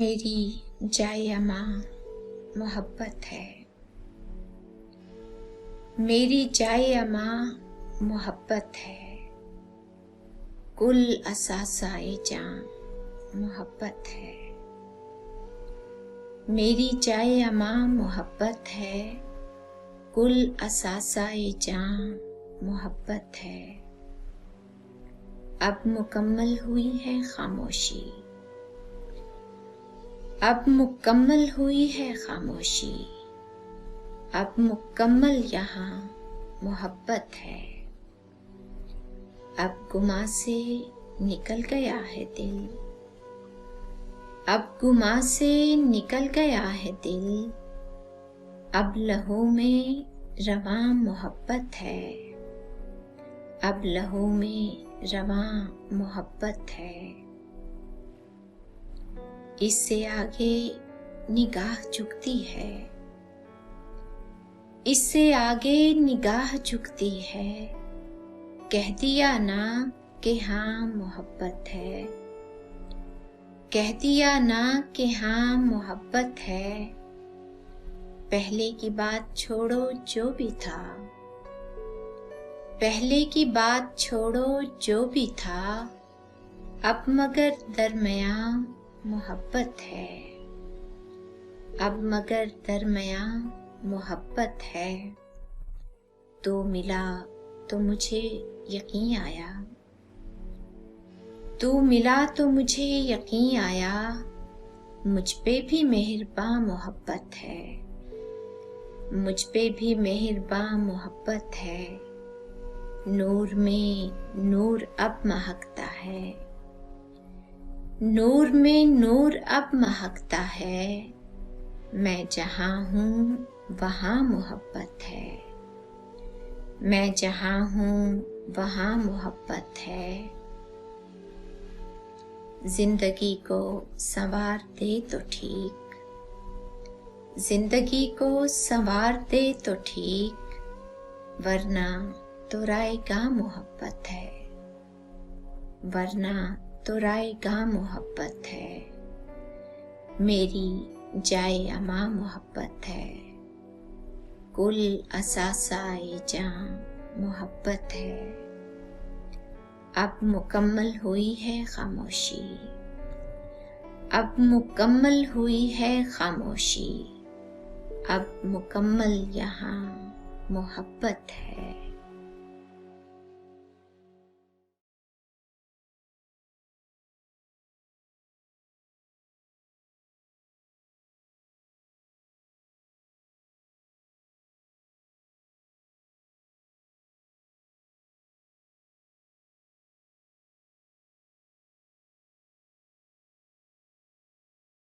मेरी जाए अमा मोहब्बत है। मेरी जाए अमा मोहब्बत है। कुल असासाए जान मोहब्बत है। मेरी जाए अमा मोहब्बत है। कुल असासाए जान मोहब्बत है। अब मुकम्मल हुई है खामोशी। अब मुकम्मल हुई है खामोशी। अब मुकम्मल यहाँ मोहब्बत है। अब गुमा से निकल गया है दिल। अब गुमा से निकल गया है दिल। अब लहू में रवां मोहब्बत है। अब लहू में रवां मोहब्बत है। इससे आगे निगाह झुकती है। इससे आगे निगाह झुकती है। कह दिया ना कि हाँ मोहब्बत है। कह दिया ना कि हाँ मोहब्बत है। पहले की बात छोड़ो जो भी था। पहले की बात छोड़ो जो भी था। अब मगर दरमियां मोहब्बत है। अब मगर दरमियां मोहब्बत है। तो मिला तो मुझे यकीन आया। तू मिला तो मुझे यकीन आया। मुझ पे भी मेहरबान मोहब्बत है। मुझ पे भी मेहरबान मोहब्बत है। नूर में नूर अब महकता है। नूर में नूर अब महकता है। मैं जहाँ हूँ वहाँ मोहब्बत है। मैं जहाँ हूँ वहाँ मोहब्बत है। जिंदगी को संवार दे तो ठीक। जिंदगी को संवार दे तो ठीक। वरना तो रायगा मोहब्बत है। वरना तो रायगा मोहब्बत है। मेरी जाए अमा मोहब्बत है। कुल असासाए जान मोहब्बत है। अब मुकम्मल हुई है खामोशी। अब मुकम्मल हुई है खामोशी। अब मुकम्मल यहाँ मोहब्बत है।